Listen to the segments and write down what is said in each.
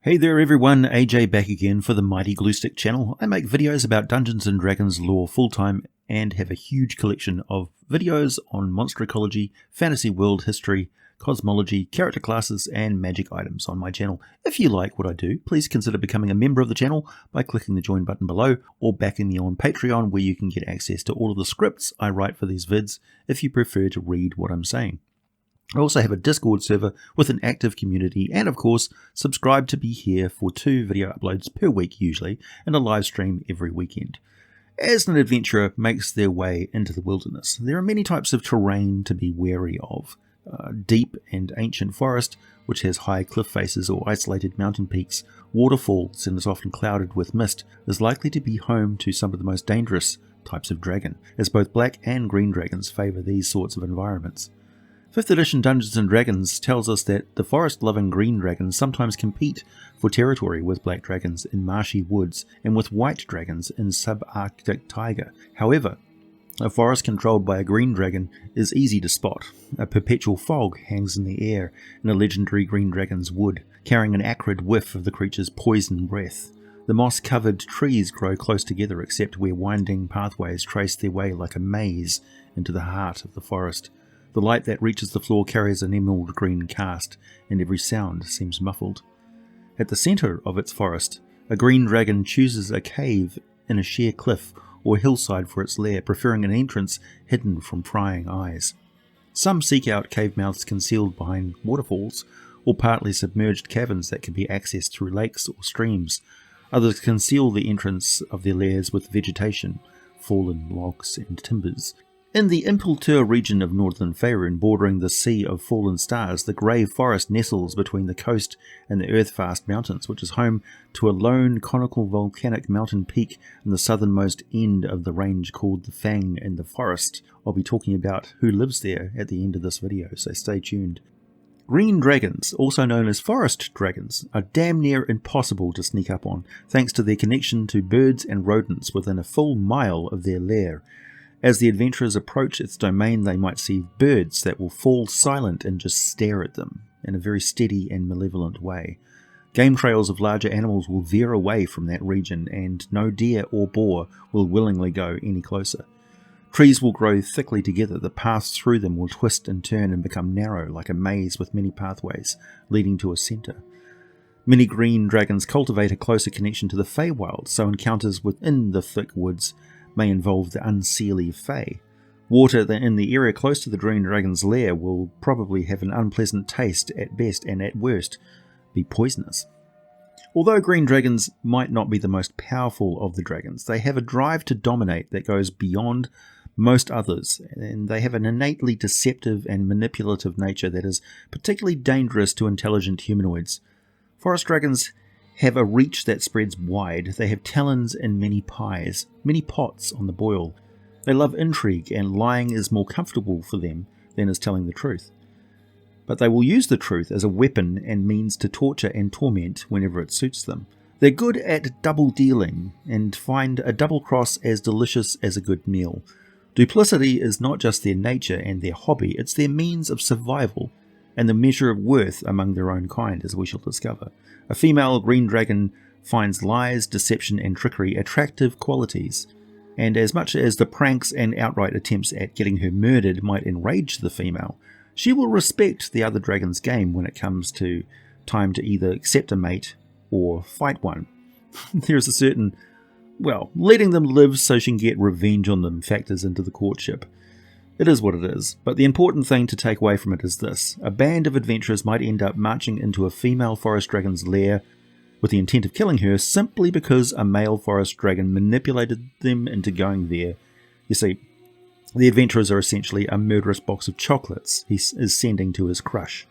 Hey there everyone, AJ back again for the Mighty Gluestick channel. I make videos about Dungeons & Dragons lore full-time and have a huge collection of videos on monster ecology, fantasy world history, cosmology, character classes and magic items on my channel. If you like what I do, please consider becoming a member of the channel by clicking the join button below or backing me on Patreon where you can get access to all of the scripts I write for these vids if you prefer to read what I'm saying. I also have a Discord server with an active community and of course subscribe to be here for 2 video uploads per week usually and a live stream every weekend. As an adventurer makes their way into the wilderness, there are many types of terrain to be wary of. Deep and ancient forest, which has high cliff faces or isolated mountain peaks, waterfalls and is often clouded with mist, is likely to be home to some of the most dangerous types of dragon, as both black and green dragons favour these sorts of environments. 5th edition Dungeons & Dragons tells us that the forest-loving green dragons sometimes compete for territory with black dragons in marshy woods and with white dragons in subarctic taiga. However, a forest controlled by a green dragon is easy to spot. A perpetual fog hangs in the air in a legendary green dragon's wood, carrying an acrid whiff of the creature's poison breath. The moss-covered trees grow close together except where winding pathways trace their way like a maze into the heart of the forest. The light that reaches the floor carries an emerald green cast, and every sound seems muffled. At the centre of its forest, a green dragon chooses a cave in a sheer cliff or hillside for its lair, preferring an entrance hidden from prying eyes. Some seek out cave mouths concealed behind waterfalls, or partly submerged caverns that can be accessed through lakes or streams. Others conceal the entrance of their lairs with vegetation, fallen logs and timbers. In the Impultur region of northern Faerun, bordering the Sea of Fallen Stars, the Grey Forest nestles between the coast and the Earthfast Mountains, which is home to a lone conical volcanic mountain peak in the southernmost end of the range called the Fang in the Forest. I'll be talking about who lives there at the end of this video, so stay tuned. Green dragons, also known as forest dragons, are damn near impossible to sneak up on, thanks to their connection to birds and rodents within a full mile of their lair. As the adventurers approach its domain, they might see birds that will fall silent and just stare at them in a very steady and malevolent way. Game trails of larger animals will veer away from that region, and no deer or boar will willingly go any closer. Trees will grow thickly together, the paths through them will twist and turn and become narrow like a maze with many pathways leading to a centre. Many green dragons cultivate a closer connection to the Feywild, so encounters within the thick woods may involve the unseelie Fey. Water in the area close to the green dragon's lair will probably have an unpleasant taste at best and at worst be poisonous. Although green dragons might not be the most powerful of the dragons, they have a drive to dominate that goes beyond most others, and they have an innately deceptive and manipulative nature that is particularly dangerous to intelligent humanoids. Forest dragons have a reach that spreads wide. They have talons in many pies, many pots on the boil. They love intrigue, and lying is more comfortable for them than is telling the truth. But they will use the truth as a weapon and means to torture and torment whenever it suits them. They're good at double dealing and find a double cross as delicious as a good meal. Duplicity is not just their nature and their hobby, it's their means of survival and the measure of worth among their own kind, as we shall discover. A female green dragon finds lies, deception and trickery attractive qualities, and as much as the pranks and outright attempts at getting her murdered might enrage the female, she will respect the other dragon's game when it comes to time to either accept a mate or fight one. There is a certain, letting them live so she can get revenge on them factors into the courtship. It is what it is, but the important thing to take away from it is this. A band of adventurers might end up marching into a female forest dragon's lair with the intent of killing her simply because a male forest dragon manipulated them into going there. You see, the adventurers are essentially a murderous box of chocolates he is sending to his crush.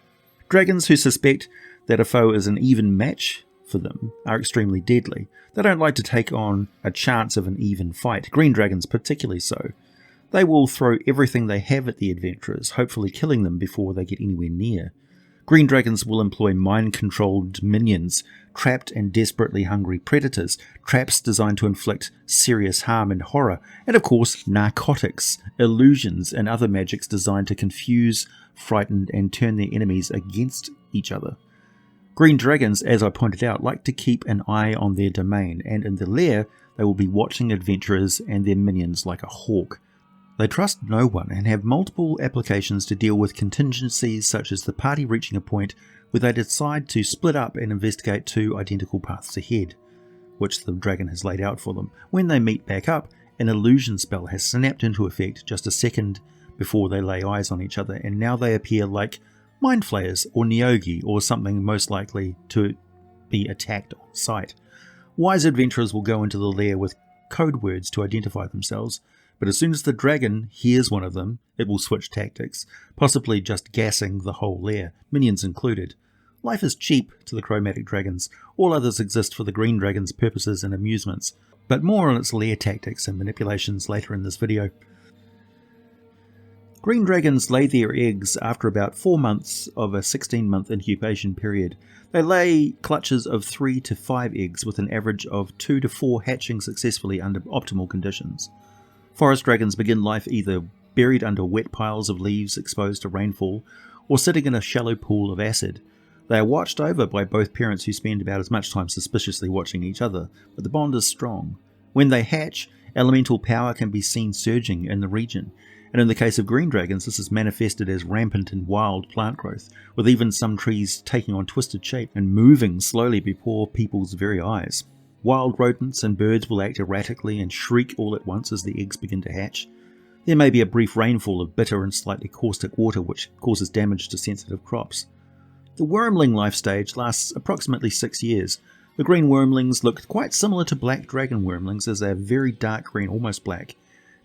Dragons who suspect that a foe is an even match for them are extremely deadly. They don't like to take on a chance of an even fight, green dragons particularly so. They will throw everything they have at the adventurers, hopefully killing them before they get anywhere near. Green dragons will employ mind-controlled minions, trapped and desperately hungry predators, traps designed to inflict serious harm and horror, and of course narcotics, illusions and other magics designed to confuse, frighten and turn their enemies against each other. Green dragons, as I pointed out, like to keep an eye on their domain, and in the lair they will be watching adventurers and their minions like a hawk. They trust no one and have multiple applications to deal with contingencies such as the party reaching a point where they decide to split up and investigate two identical paths ahead, which the dragon has laid out for them. When they meet back up, an illusion spell has snapped into effect just a second before they lay eyes on each other, and now they appear like mind flayers or Neogi or something most likely to be attacked on sight. Wise adventurers will go into the lair with code words to identify themselves, but as soon as the dragon hears one of them, it will switch tactics, possibly just gassing the whole lair, minions included. Life is cheap to the chromatic dragons. All others exist for the green dragon's purposes and amusements, but more on its lair tactics and manipulations later in this video. Green dragons lay their eggs after about 4 months of a 16-month incubation period. They lay clutches of 3 to 5 eggs with an average of 2 to 4 hatching successfully under optimal conditions. Forest dragons begin life either buried under wet piles of leaves exposed to rainfall or sitting in a shallow pool of acid. They are watched over by both parents who spend about as much time suspiciously watching each other, but the bond is strong. When they hatch, elemental power can be seen surging in the region, and in the case of green dragons this is manifested as rampant and wild plant growth, with even some trees taking on twisted shape and moving slowly before people's very eyes. Wild rodents and birds will act erratically and shriek all at once as the eggs begin to hatch. There may be a brief rainfall of bitter and slightly caustic water which causes damage to sensitive crops. The wormling life stage lasts approximately 6 years. The green wormlings look quite similar to black dragon wormlings as they are very dark green, almost black,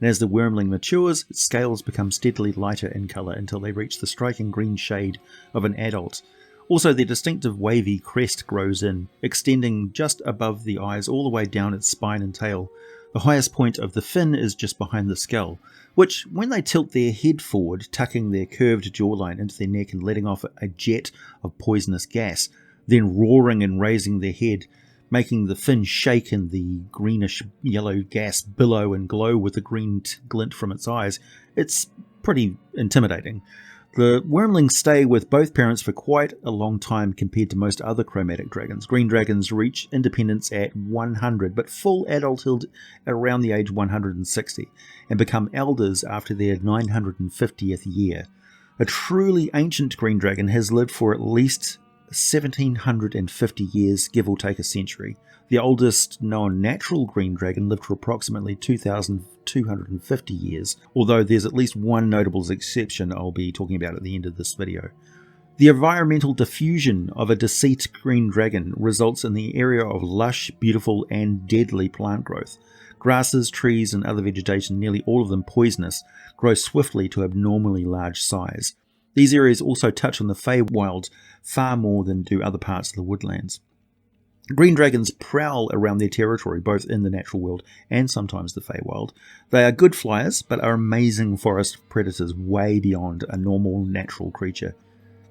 and as the wormling matures, its scales become steadily lighter in colour until they reach the striking green shade of an adult. Also, their distinctive wavy crest grows in, extending just above the eyes all the way down its spine and tail. The highest point of the fin is just behind the skull, which, when they tilt their head forward, tucking their curved jawline into their neck and letting off a jet of poisonous gas, then roaring and raising their head, making the fin shake and the greenish-yellow gas billow and glow with a green glint from its eyes, it's pretty intimidating. The wormlings stay with both parents for quite a long time compared to most other chromatic dragons. Green dragons reach independence at 100, but full adulthood at around the age 160, and become elders after their 950th year. A truly ancient green dragon has lived for at least 1750 years, give or take a century. The oldest known natural green dragon lived for approximately 2,250 years, although there's at least one notable exception I'll be talking about at the end of this video. The environmental diffusion of a deceased green dragon results in the area of lush, beautiful, and deadly plant growth. Grasses, trees, and other vegetation, nearly all of them poisonous, grow swiftly to abnormally large size. These areas also touch on the Feywild far more than do other parts of the woodlands. Green dragons prowl around their territory, both in the natural world and sometimes the Feywild. They are good flyers, but are amazing forest predators way beyond a normal natural creature.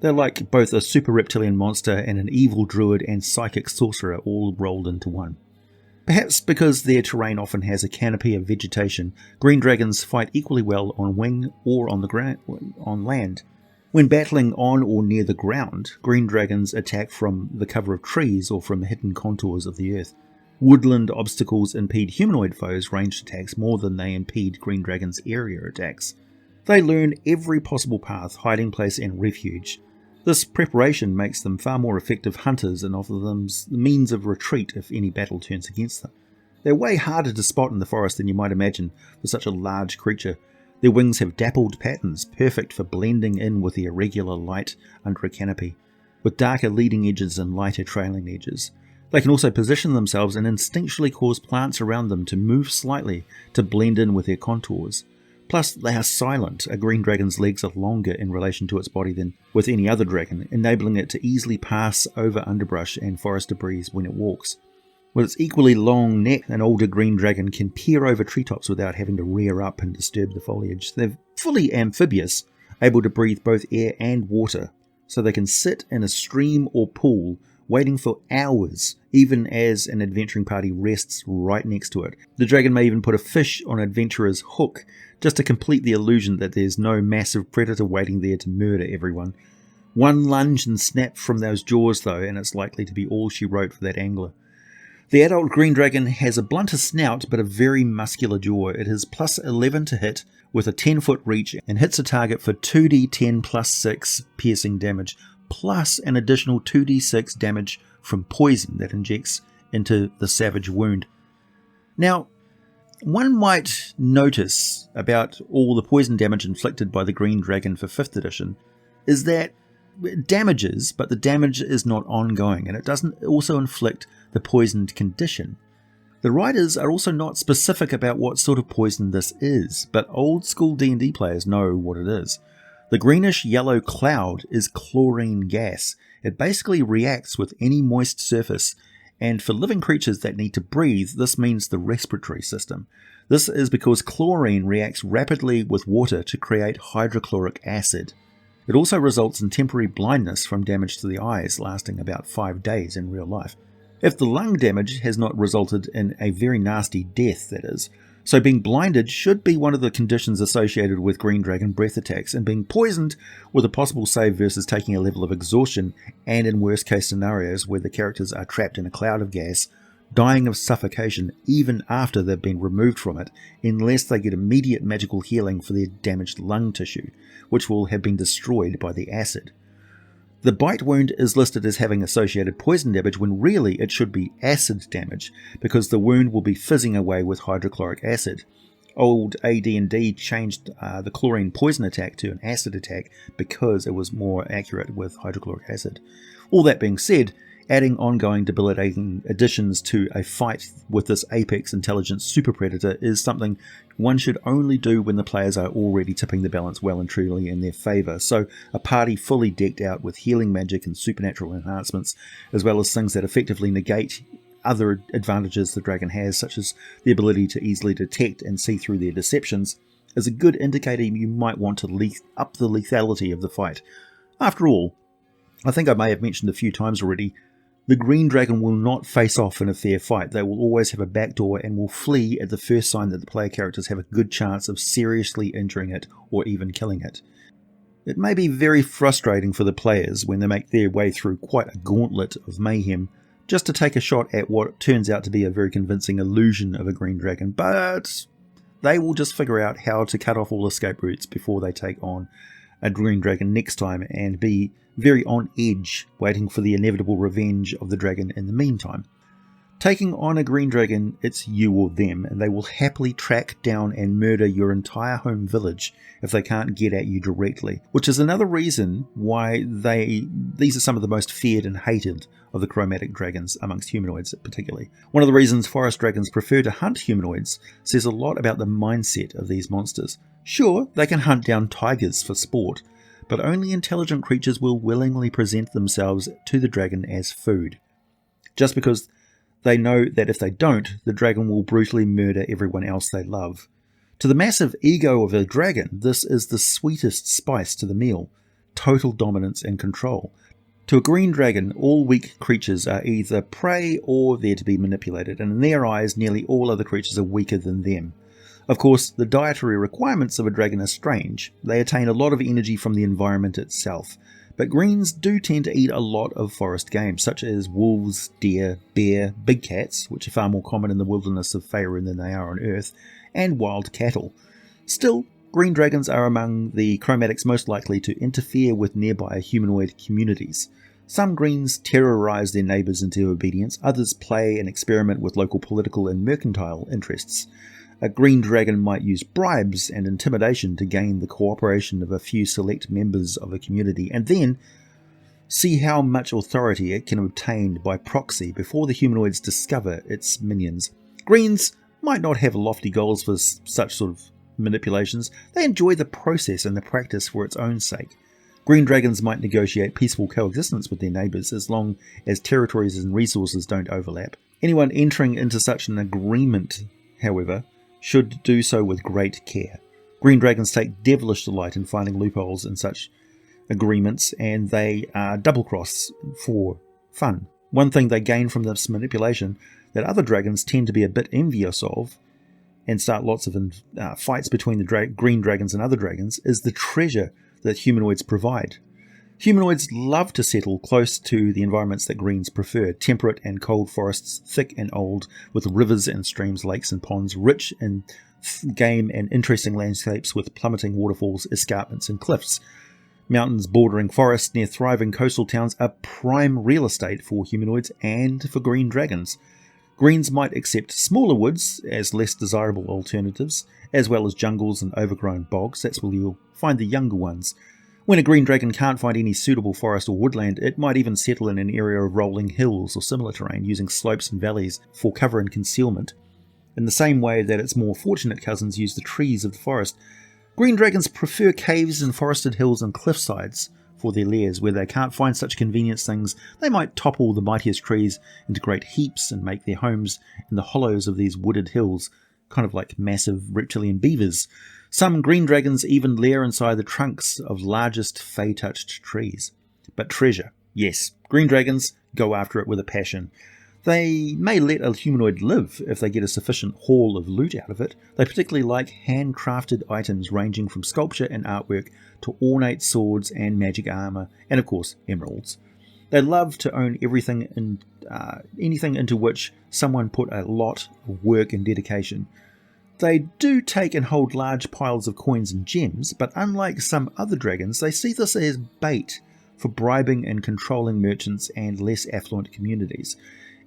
They're like both a super reptilian monster and an evil druid and psychic sorcerer all rolled into one. Perhaps because their terrain often has a canopy of vegetation, green dragons fight equally well on wing or on land. When battling on or near the ground, green dragons attack from the cover of trees or from the hidden contours of the earth. Woodland obstacles impede humanoid foes' ranged attacks more than they impede green dragons' area attacks. They learn every possible path, hiding place, and refuge. This preparation makes them far more effective hunters and offers them the means of retreat if any battle turns against them. They're way harder to spot in the forest than you might imagine for such a large creature. Their wings have dappled patterns, perfect for blending in with the irregular light under a canopy, with darker leading edges and lighter trailing edges. They can also position themselves and instinctually cause plants around them to move slightly to blend in with their contours. Plus, they are silent. A green dragon's legs are longer in relation to its body than with any other dragon, enabling it to easily pass over underbrush and forest debris when it walks. With its equally long neck, an older green dragon can peer over treetops without having to rear up and disturb the foliage. They're fully amphibious, able to breathe both air and water, so they can sit in a stream or pool waiting for hours, even as an adventuring party rests right next to it. The dragon may even put a fish on an adventurer's hook, just to complete the illusion that there's no massive predator waiting there to murder everyone. One lunge and snap from those jaws though, and it's likely to be all she wrote for that angler. The adult green dragon has a blunter snout but a very muscular jaw. It has plus 11 to hit with a 10-foot reach and hits a target for 2d10 plus 6 piercing damage, plus an additional 2d6 damage from poison that injects into the savage wound. Now, one might notice about all the poison damage inflicted by the green dragon for 5th edition is that it damages, but the damage is not ongoing, and it doesn't also inflict the poisoned condition. The writers are also not specific about what sort of poison this is, but old school D&D players know what it is. The greenish yellow cloud is chlorine gas. It basically reacts with any moist surface, and for living creatures that need to breathe, this means the respiratory system. This is because chlorine reacts rapidly with water to create hydrochloric acid. It also results in temporary blindness from damage to the eyes, lasting about 5 days in real life. If the lung damage has not resulted in a very nasty death, that is. So being blinded should be one of the conditions associated with green dragon breath attacks, and being poisoned with a possible save versus taking a level of exhaustion, and in worst case scenarios where the characters are trapped in a cloud of gas, dying of suffocation even after they've been removed from it, unless they get immediate magical healing for their damaged lung tissue, which will have been destroyed by the acid. The bite wound is listed as having associated poison damage when really it should be acid damage, because the wound will be fizzing away with hydrochloric acid. Old AD&D changed the chlorine poison attack to an acid attack because it was more accurate with hydrochloric acid. All that being said, adding ongoing debilitating additions to a fight with this apex intelligence super predator is something one should only do when the players are already tipping the balance well and truly in their favour. So a party fully decked out with healing magic and supernatural enhancements, as well as things that effectively negate other advantages the dragon has, such as the ability to easily detect and see through their deceptions, is a good indicator you might want to up the lethality of the fight. After all, I think I may have mentioned a few times already, the green dragon will not face off in a fair fight. They will always have a backdoor and will flee at the first sign that the player characters have a good chance of seriously injuring it or even killing it. It may be very frustrating for the players when they make their way through quite a gauntlet of mayhem just to take a shot at what turns out to be a very convincing illusion of a green dragon, but they will just figure out how to cut off all escape routes before they take on a green dragon next time and be very on edge, waiting for the inevitable revenge of the dragon in the meantime. Taking on a green dragon, it's you or them, and they will happily track down and murder your entire home village if they can't get at you directly, which is another reason why these are some of the most feared and hated of the chromatic dragons amongst humanoids particularly. One of the reasons forest dragons prefer to hunt humanoids says a lot about the mindset of these monsters. Sure, they can hunt down tigers for sport, but only intelligent creatures will willingly present themselves to the dragon as food, just because they know that if they don't, the dragon will brutally murder everyone else they love. To the massive ego of a dragon, this is the sweetest spice to the meal, total dominance and control. To a green dragon, all weak creatures are either prey or there to be manipulated, and in their eyes, nearly all other creatures are weaker than them. Of course, the dietary requirements of a dragon are strange. They attain a lot of energy from the environment itself, but greens do tend to eat a lot of forest game, such as wolves, deer, bear, big cats, which are far more common in the wilderness of Faerun than they are on Earth, and wild cattle. Still, green dragons are among the chromatics most likely to interfere with nearby humanoid communities. Some greens terrorize their neighbors into obedience, others play and experiment with local political and mercantile interests. A green dragon might use bribes and intimidation to gain the cooperation of a few select members of a community, and then see how much authority it can obtain by proxy before the humanoids discover its minions. Greens might not have lofty goals for such sort of manipulations. They enjoy the process and the practice for its own sake. Green dragons might negotiate peaceful coexistence with their neighbours as long as territories and resources don't overlap. Anyone entering into such an agreement, however, should do so with great care. Green dragons take devilish delight in finding loopholes in such agreements, and they double-cross for fun. One thing they gain from this manipulation that other dragons tend to be a bit envious of, and start lots of fights between the green dragons and other dragons, is the treasure that humanoids provide. Humanoids love to settle close to the environments that greens prefer, temperate and cold forests, thick and old, with rivers and streams, lakes and ponds, rich in game and interesting landscapes with plummeting waterfalls, escarpments and cliffs. Mountains bordering forests near thriving coastal towns are prime real estate for humanoids and for green dragons. Greens might accept smaller woods as less desirable alternatives, as well as jungles and overgrown bogs. That's where you'll find the younger ones. When a green dragon can't find any suitable forest or woodland, it might even settle in an area of rolling hills or similar terrain, using slopes and valleys for cover and concealment. In the same way that its more fortunate cousins use the trees of the forest, green dragons prefer caves and forested hills and cliffsides for their lairs. Where they can't find such convenience things, they might topple the mightiest trees into great heaps and make their homes in the hollows of these wooded hills, kind of like massive reptilian beavers. Some green dragons even lair inside the trunks of largest fey-touched trees. But treasure, yes, green dragons go after it with a passion. They may let a humanoid live if they get a sufficient haul of loot out of it. They particularly like handcrafted items ranging from sculpture and artwork to ornate swords and magic armor, and of course emeralds. They love to own everything and anything into which someone put a lot of work and dedication. They do take and hold large piles of coins and gems, but unlike some other dragons, they see this as bait for bribing and controlling merchants and less affluent communities.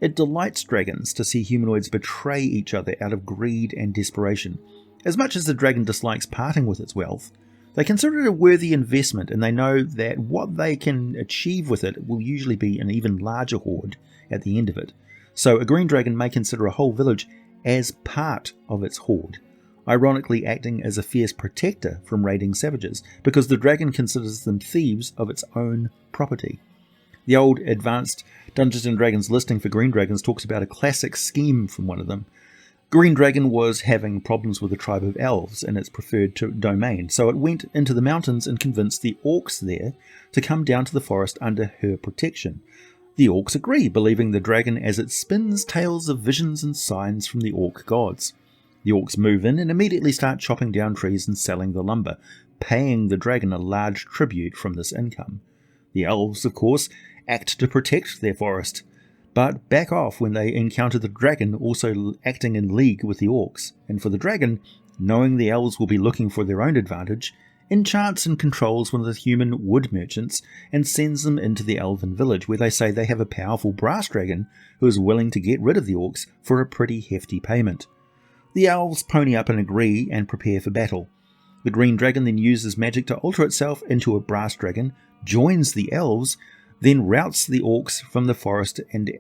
It delights dragons to see humanoids betray each other out of greed and desperation. As much as the dragon dislikes parting with its wealth, they consider it a worthy investment, and they know that what they can achieve with it will usually be an even larger hoard at the end of it. So a green dragon may consider a whole village as part of its hoard, ironically acting as a fierce protector from raiding savages, because the dragon considers them thieves of its own property. The old advanced Dungeons & Dragons listing for green dragons talks about a classic scheme from one of them. Green Dragon was having problems with a tribe of elves in its preferred domain, so it went into the mountains and convinced the orcs there to come down to the forest under her protection. The orcs agree, believing the dragon as it spins tales of visions and signs from the orc gods. The orcs move in and immediately start chopping down trees and selling the lumber, paying the dragon a large tribute from this income. The elves, of course, act to protect their forest, but back off when they encounter the dragon also acting in league with the orcs. And for the dragon, knowing the elves will be looking for their own advantage, enchants and controls one of the human wood merchants and sends them into the elven village, where they say they have a powerful brass dragon who is willing to get rid of the orcs for a pretty hefty payment. The elves pony up and agree and prepare for battle. The green dragon then uses magic to alter itself into a brass dragon, joins the elves, then routs the orcs from the forest, and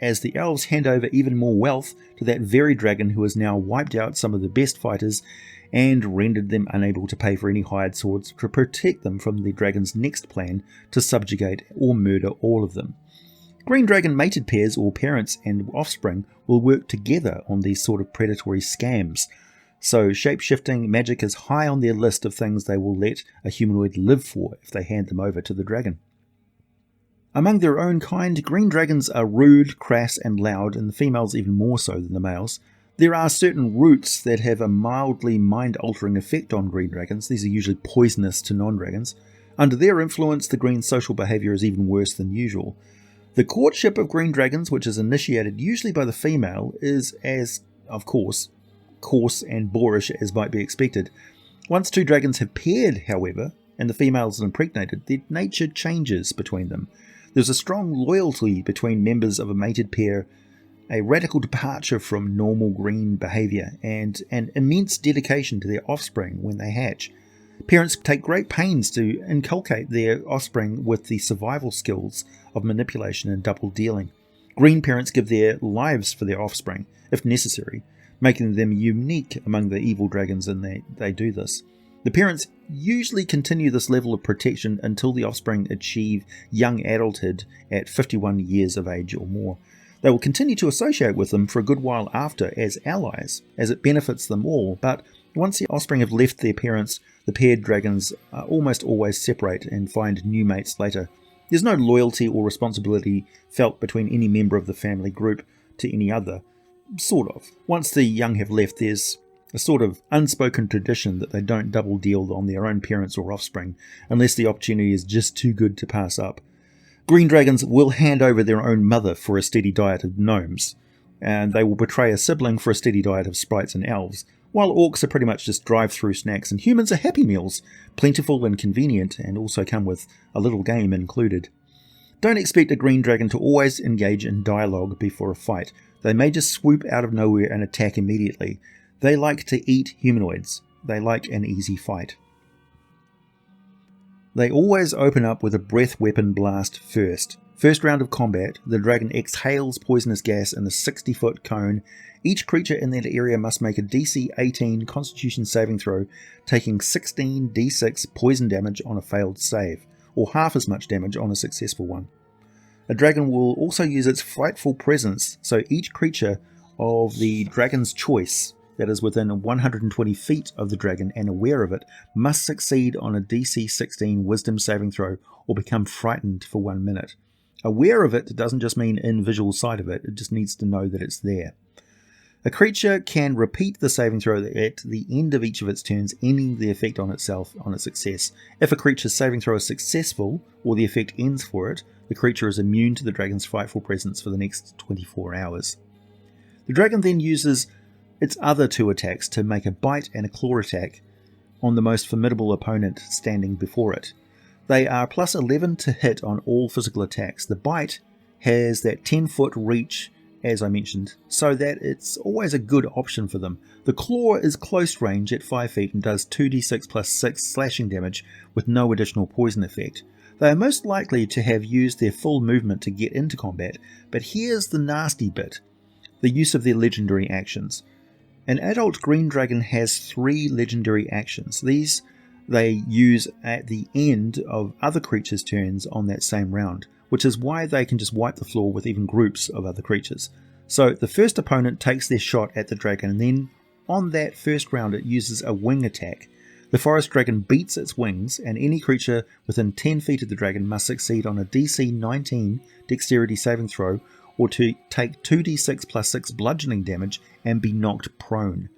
as the elves hand over even more wealth to that very dragon who has now wiped out some of the best fighters and rendered them unable to pay for any hired swords to protect them from the dragon's next plan to subjugate or murder all of them. Green dragon mated pairs or parents and offspring will work together on these sort of predatory scams, so shape-shifting magic is high on their list of things they will let a humanoid live for if they hand them over to the dragon. Among their own kind, green dragons are rude, crass and loud, and the females even more so than the males. There are certain roots that have a mildly mind-altering effect on green dragons. These are usually poisonous to non-dragons. Under their influence, the green social behaviour is even worse than usual. The courtship of green dragons, which is initiated usually by the female, is as, of course, coarse and boorish as might be expected. Once two dragons have paired, however, and the females are impregnated, their nature changes between them. There's a strong loyalty between members of a mated pair, a radical departure from normal green behaviour, and an immense dedication to their offspring when they hatch. Parents take great pains to inculcate their offspring with the survival skills of manipulation and double dealing. Green parents give their lives for their offspring, if necessary, making them unique among the evil dragons, and they do this. The parents usually continue this level of protection until the offspring achieve young adulthood at 51 years of age or more. They will continue to associate with them for a good while after as allies, as it benefits them all, but once the offspring have left their parents, the paired dragons almost always separate and find new mates later. There's no loyalty or responsibility felt between any member of the family group to any other, sort of. Once the young have left, there's a sort of unspoken tradition that they don't double deal on their own parents or offspring unless the opportunity is just too good to pass up. Green dragons will hand over their own mother for a steady diet of gnomes, and they will betray a sibling for a steady diet of sprites and elves, while orcs are pretty much just drive-through snacks and humans are happy meals, plentiful and convenient, and also come with a little game included. Don't expect a green dragon to always engage in dialogue before a fight. They may just swoop out of nowhere and attack immediately. They like to eat humanoids. They like an easy fight. They always open up with a breath weapon blast first. First round of combat, the dragon exhales poisonous gas in a 60-foot cone. Each creature in that area must make a DC 18 Constitution saving throw, taking 16 D6 poison damage on a failed save, or half as much damage on a successful one. A dragon will also use its frightful presence, so each creature of the dragon's choice that is within 120 feet of the dragon and aware of it must succeed on a DC 16 wisdom saving throw or become frightened for 1 minute. Aware of it doesn't just mean in visual sight of it, it just needs to know that it's there. A creature can repeat the saving throw at the end of each of its turns, ending the effect on itself on its success. If a creature's saving throw is successful, or the effect ends for it, the creature is immune to the dragon's frightful presence for the next 24 hours. The dragon then uses its other 2 attacks to make a bite and a claw attack on the most formidable opponent standing before it. They are plus 11 to hit on all physical attacks. The bite has that 10-foot reach, as I mentioned, so that it's always a good option for them. The claw is close range at 5 feet and does 2d6 plus 6 slashing damage with no additional poison effect. They are most likely to have used their full movement to get into combat, but here's the nasty bit, the use of their legendary actions. An adult green dragon has 3 legendary actions. These they use at the end of other creatures' turns on that same round, which is why they can just wipe the floor with even groups of other creatures. So the first opponent takes their shot at the dragon, and then on that first round it uses a wing attack. The forest dragon beats its wings, and any creature within 10 feet of the dragon must succeed on a DC 19 dexterity saving throw, or to take 2d6 plus 6 bludgeoning damage and be knocked prone.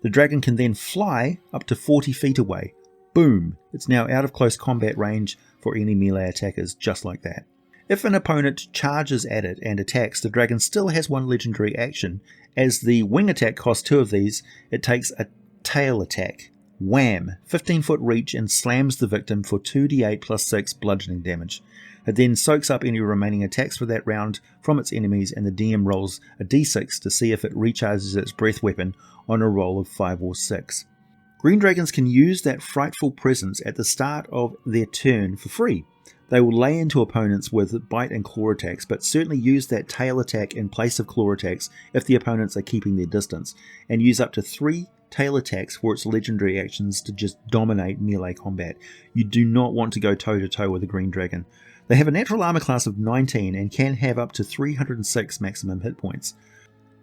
The dragon can then fly up to 40 feet away. Boom! It's now out of close combat range for any melee attackers, just like that. If an opponent charges at it and attacks, the dragon still has 1 legendary action. As the wing attack costs 2 of these, it takes a tail attack. Wham! 15-foot reach and slams the victim for 2d8 plus 6 bludgeoning damage. It then soaks up any remaining attacks for that round from its enemies, and the DM rolls a d6 to see if it recharges its breath weapon on a roll of 5 or 6. Green dragons can use that frightful presence at the start of their turn for free. They will lay into opponents with bite and claw attacks, but certainly use that tail attack in place of claw attacks if the opponents are keeping their distance, and use up to 3 tail attacks for its legendary actions to just dominate melee combat. You do not want to go toe-to-toe with a green dragon. They have a natural armor class of 19 and can have up to 306 maximum hit points.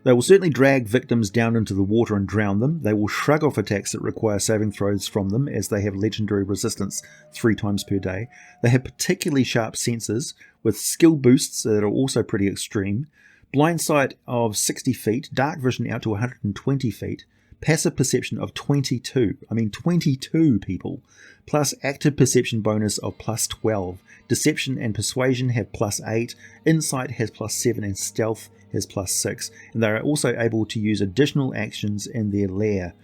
They will certainly drag victims down into the water and drown them. They will shrug off attacks that require saving throws from them, as they have legendary resistance 3 times per day. They have particularly sharp senses, with skill boosts that are also pretty extreme, blind sight of 60 feet, dark vision out to 120 feet, passive perception of 22, 22 people, plus active perception bonus of plus 12. Deception and persuasion have plus 8, insight has plus 7, and stealth has plus 6, and they are also able to use additional actions in their lair.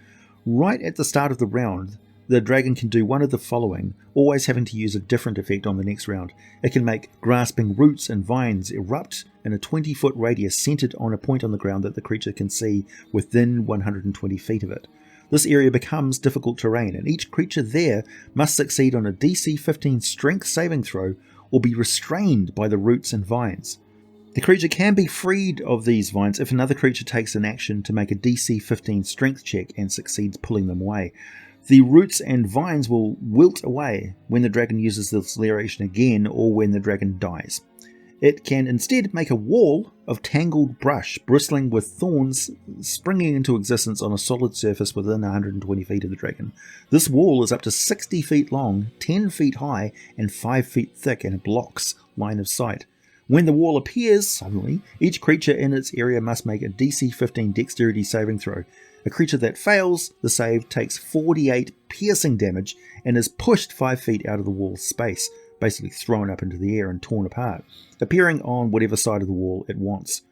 Right at the start of the round, the dragon can do one of the following, always having to use a different effect on the next round. It can make grasping roots and vines erupt in a 20-foot radius centered on a point on the ground that the creature can see within 120 feet of it. This area becomes difficult terrain, and each creature there must succeed on a DC 15 strength saving throw or be restrained by the roots and vines. The creature can be freed of these vines if another creature takes an action to make a DC 15 strength check and succeeds pulling them away. The roots and vines will wilt away when the dragon uses this lair action again, or when the dragon dies. It can instead make a wall of tangled brush bristling with thorns springing into existence on a solid surface within 120 feet of the dragon. This wall is up to 60 feet long, 10 feet high, and 5 feet thick, and it blocks line of sight. When the wall appears suddenly, each creature in its area must make a DC 15 dexterity saving throw. A creature that fails the save takes 48 piercing damage and is pushed 5 feet out of the wall's space, basically thrown up into the air and torn apart, appearing on whatever side of the wall it wants.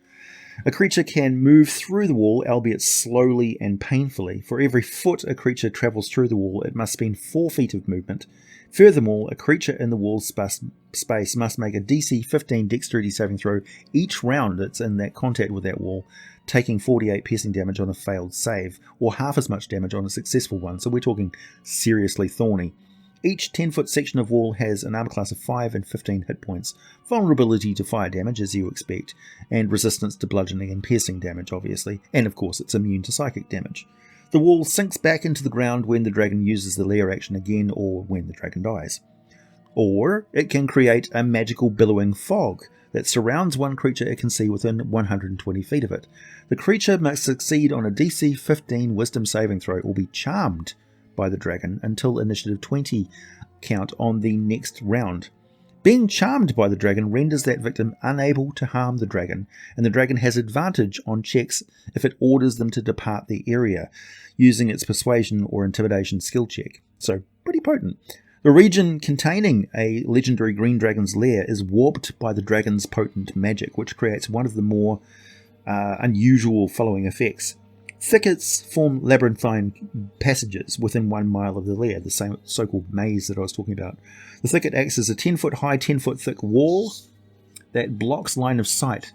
A creature can move through the wall, albeit slowly and painfully. For every foot a creature travels through the wall, it must spend 4 feet of movement. Furthermore, a creature in the wall's space must make a DC 15 dexterity saving throw each round it's in that contact with that wall, taking 48 piercing damage on a failed save, or half as much damage on a successful one, so we're talking seriously thorny. Each 10-foot section of wall has an armor class of 5 and 15 hit points, vulnerability to fire damage as you expect, and resistance to bludgeoning and piercing damage obviously, and of course it's immune to psychic damage. The wall sinks back into the ground when the dragon uses the lair action again or when the dragon dies. Or it can create a magical billowing fog that surrounds one creature it can see within 120 feet of it. The creature must succeed on a DC 15 wisdom saving throw or be charmed by the dragon until initiative 20 count on the next round. Being charmed by the dragon renders that victim unable to harm the dragon, and the dragon has advantage on checks if it orders them to depart the area, using its persuasion or intimidation skill check. So, pretty potent. The region containing a legendary green dragon's lair is warped by the dragon's potent magic, which creates one of the more unusual following effects. Thickets form labyrinthine passages within 1 mile of the lair, the same so-called maze that I was talking about. The thicket acts as a 10-foot high, 10-foot thick wall that blocks line of sight.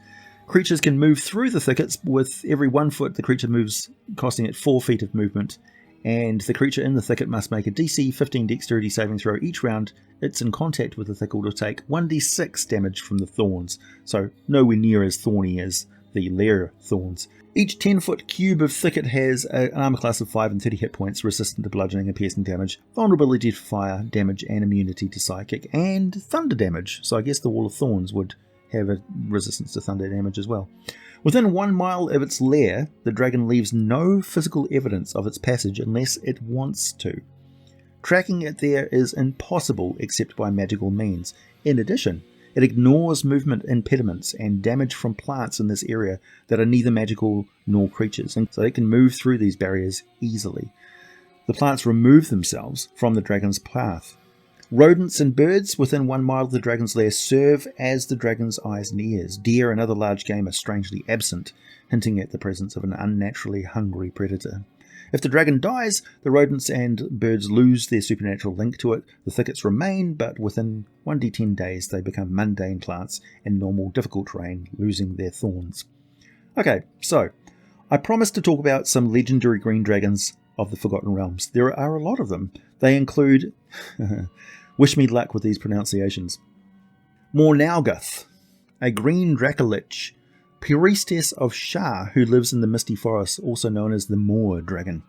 Creatures can move through the thickets with every 1 foot the creature moves, costing it 4 feet of movement, and the creature in the thicket must make a DC 15 dexterity saving throw each round it's in contact with the thicket to take 1d6 damage from the thorns, so nowhere near as thorny as the lair thorns. Each 10-foot cube of thicket has an armor class of 5 and 30 hit points, resistant to bludgeoning and piercing damage, vulnerability to fire damage and immunity to psychic, and thunder damage. So I guess the Wall of Thorns would have a resistance to thunder damage as well. Within 1 mile of its lair, the dragon leaves no physical evidence of its passage unless it wants to. Tracking it there is impossible except by magical means. In addition, it ignores movement impediments and damage from plants in this area that are neither magical nor creatures, and so it can move through these barriers easily. The plants remove themselves from the dragon's path. Rodents and birds within 1 mile of the dragon's lair serve as the dragon's eyes and ears. Deer and other large game are strangely absent, hinting at the presence of an unnaturally hungry predator. If the dragon dies, the rodents and birds lose their supernatural link to it. The thickets remain, but within 1d10 days they become mundane plants and normal difficult terrain, losing their thorns. Okay, so I promised to talk about some legendary green dragons of the Forgotten Realms. There are a lot of them. They include, wish me luck with these pronunciations, Mornaugath, a green Dracolich, priestess of Shah who lives in the misty forest, also known as the Moor Dragon.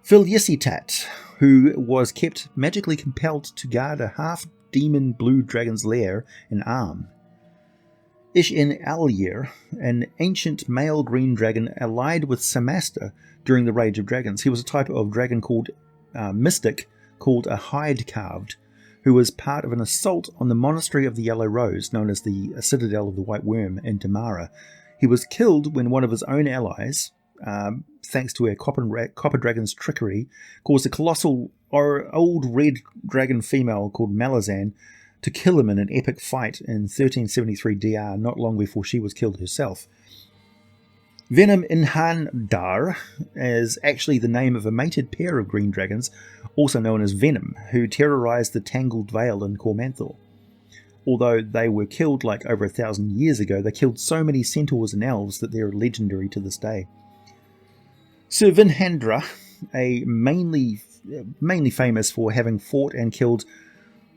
Philisitat, who was kept magically compelled to guard a half-demon blue dragon's lair and arm. Ish-en-Alir, an ancient male green dragon allied with Samasta during the Rage of Dragons. He was a type of dragon called mystic, called a hide-carved, who was part of an assault on the monastery of the Yellow Rose, known as the Citadel of the White Worm in Damara. He was killed when one of his own allies, thanks to a copper dragon's trickery, caused a colossal old red dragon female called Malazan to kill him in an epic fight in 1373 DR, not long before she was killed herself. Venom Inhandar is actually the name of a mated pair of green dragons, also known as Venom, who terrorized the Tangled Vale in Cormanthor. Although they were killed like over 1,000 years ago, they killed so many centaurs and elves that they are legendary to this day. Sir Vinhandra, mainly famous for having fought and killed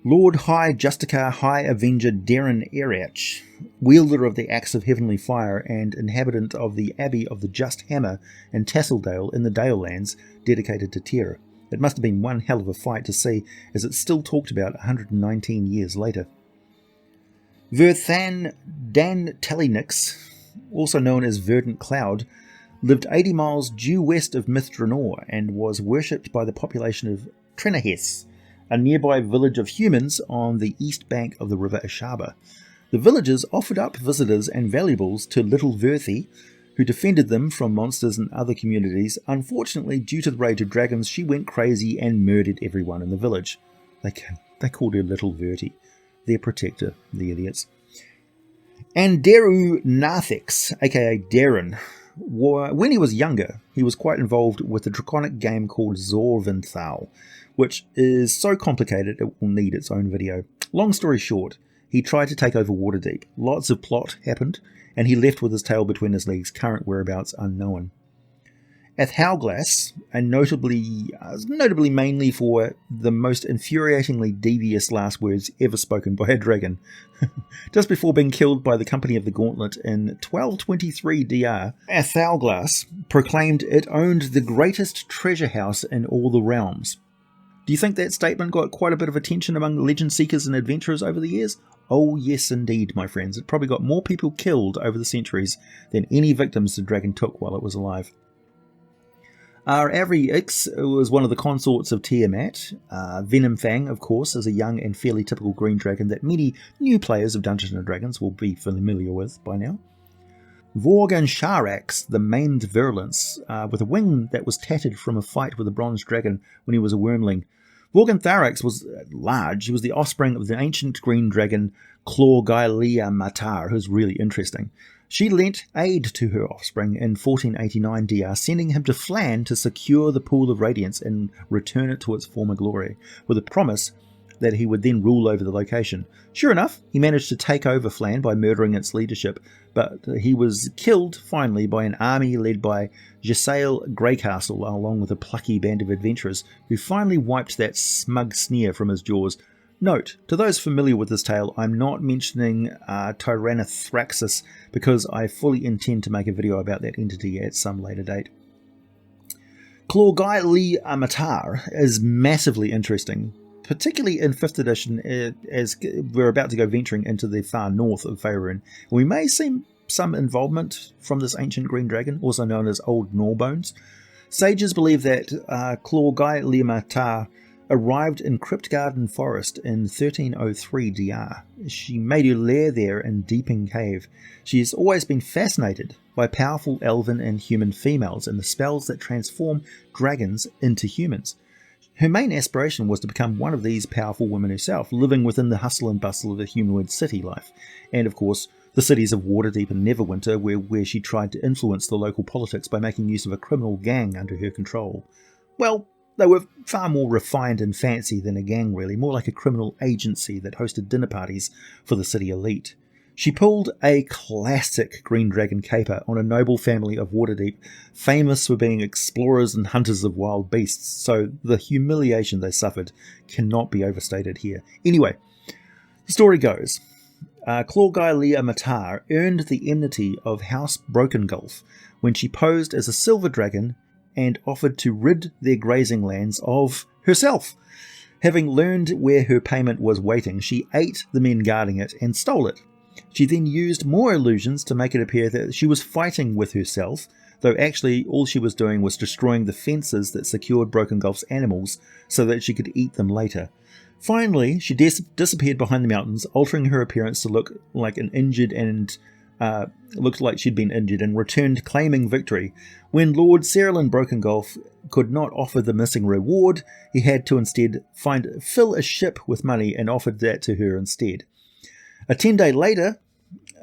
Lord High Justicar High Avenger Darren Erach, wielder of the Axe of Heavenly Fire and inhabitant of the Abbey of the Just Hammer in Tasseldale in the Dalelands, dedicated to Tyr. It must have been one hell of a fight to see, as it's still talked about 119 years later. Verthan Dan Telenix, also known as Verdant Cloud, lived 80 miles due west of Mithranor and was worshipped by the population of Trenahes, a nearby village of humans on the east bank of the river Ashaba. The villagers offered up visitors and valuables to Little Verthi, who defended them from monsters and other communities. Unfortunately, due to the rage of dragons, she went crazy and murdered everyone in the village. They called her Little Verti, their protector, the idiots. And Deru Narthex, aka Darren, when he was younger, he was quite involved with a draconic game called Zorventhal, which is so complicated it will need its own video. Long story short, he tried to take over Waterdeep. Lots of plot happened, and he left with his tail between his legs, current whereabouts unknown. Athauglas, and notably mainly for the most infuriatingly devious last words ever spoken by a dragon, just before being killed by the Company of the Gauntlet in 1223 DR, Athauglas proclaimed it owned the greatest treasure house in all the realms. Do you think that statement got quite a bit of attention among legend seekers and adventurers over the years? Oh yes indeed, my friends. It probably got more people killed over the centuries than any victims the dragon took while it was alive. Avrix was one of the consorts of Tiamat. Venomfang, of course, is a young and fairly typical green dragon that many new players of Dungeons & Dragons will be familiar with by now. Vorgen Sharks, the maimed virulence, with a wing that was tattered from a fight with a bronze dragon when he was a wormling. Vorgen Sharks was large. He was the offspring of the ancient green dragon Chlorgylea Matar, who's really interesting. She lent aid to her offspring in 1489 DR, sending him to Flan to secure the Pool of Radiance and return it to its former glory, with a promise that he would then rule over the location. Sure enough, he managed to take over Flan by murdering its leadership, but he was killed finally by an army led by Giselle Greycastle, along with a plucky band of adventurers, who finally wiped that smug sneer from his jaws. Note, to those familiar with this tale, I'm not mentioning Tyrannothraxis because I fully intend to make a video about that entity at some later date. Chlorgylea Matar is massively interesting, particularly in 5th edition, as we're about to go venturing into the far north of Faerun. We may see some involvement from this ancient green dragon, also known as Old Gnawbones. Sages believe that Chlorgylea Matar arrived in Cryptgarden Forest in 1303 DR. She made her lair there in Deeping Cave. She has always been fascinated by powerful elven and human females and the spells that transform dragons into humans. Her main aspiration was to become one of these powerful women herself, living within the hustle and bustle of the humanoid city life, and of course the cities of Waterdeep and Neverwinter, where she tried to influence the local politics by making use of a criminal gang under her control. Well, they were far more refined and fancy than a gang really, more like a criminal agency that hosted dinner parties for the city elite. She pulled a classic green dragon caper on a noble family of Waterdeep, famous for being explorers and hunters of wild beasts, so the humiliation they suffered cannot be overstated here. Anyway, the story goes, Chlorgylea Matar earned the enmity of House Brokengulf when she posed as a silver dragon and offered to rid their grazing lands of herself. Having learned where her payment was waiting, she ate the men guarding it and stole it. She then used more illusions to make it appear that she was fighting with herself, though actually all she was doing was destroying the fences that secured Brokengulf's animals so that she could eat them later. Finally, she disappeared behind the mountains, altering her appearance to look like an injured and looked like she'd been injured, and returned claiming victory. When Lord Cerilyn Brokengulf could not offer the missing reward, he had to instead fill a ship with money and offered that to her instead. A 10-day later,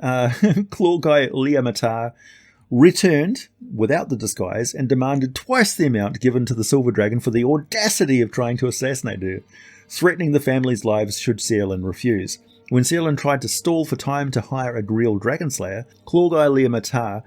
Chlorgylea Matar returned without the disguise and demanded twice the amount given to the Silver Dragon for the audacity of trying to assassinate her, threatening the family's lives should Cerilyn refuse. When Cerilyn tried to stall for time to hire a real dragon slayer, Chlorgylea Matar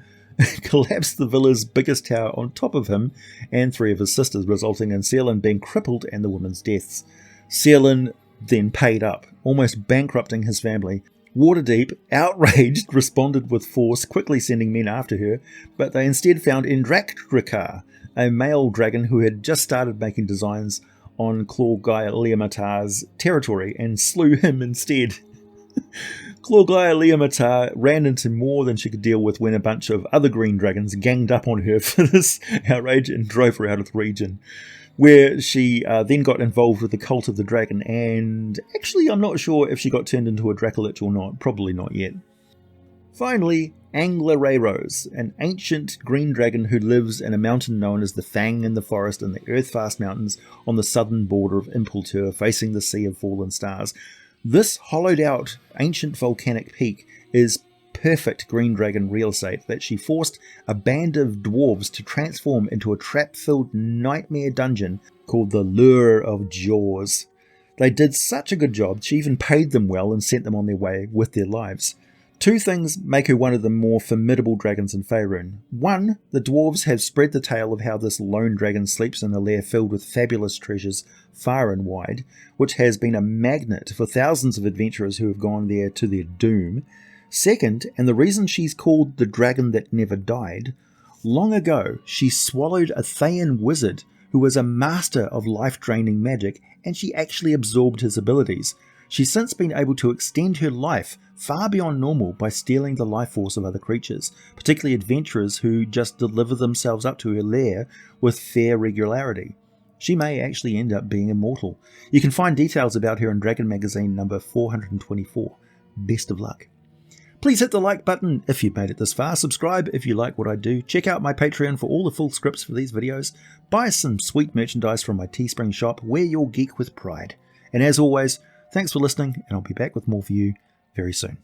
collapsed the villa's biggest tower on top of him and 3 of his sisters, resulting in Cerilyn being crippled and the women's deaths. Cerilyn then paid up, almost bankrupting his family. Waterdeep, outraged, responded with force, quickly sending men after her, but they instead found Endrakdrakar, a male dragon who had just started making designs on Chlorgylea Matar's territory, and slew him instead. Chlorgylea Matar ran into more than she could deal with when a bunch of other green dragons ganged up on her for this outrage and drove her out of the region, where she then got involved with the Cult of the Dragon, and actually I'm not sure if she got turned into a Dracolich or not, probably not yet. Finally, Angler Rayrose, an ancient green dragon who lives in a mountain known as the Fang in the Forest in the Earthfast Mountains on the southern border of Impultur, facing the Sea of Fallen Stars. This hollowed out ancient volcanic peak is perfect green dragon real estate that she forced a band of dwarves to transform into a trap-filled nightmare dungeon called the Lure of Jaws. They did such a good job, she even paid them well and sent them on their way with their lives. Two things make her one of the more formidable dragons in Faerun. One, the dwarves have spread the tale of how this lone dragon sleeps in a lair filled with fabulous treasures far and wide, which has been a magnet for thousands of adventurers who have gone there to their doom. Second, and the reason she's called the dragon that never died, long ago she swallowed a Thayan wizard who was a master of life-draining magic, and she actually absorbed his abilities. She's since been able to extend her life far beyond normal by stealing the life force of other creatures, particularly adventurers who just deliver themselves up to her lair with fair regularity. She may actually end up being immortal. You can find details about her in Dragon Magazine number 424. Best of luck. Please hit the like button if you've made it this far, subscribe if you like what I do, check out my Patreon for all the full scripts for these videos, buy some sweet merchandise from my Teespring shop, wear your geek with pride. And as always, thanks for listening, and I'll be back with more for you very soon.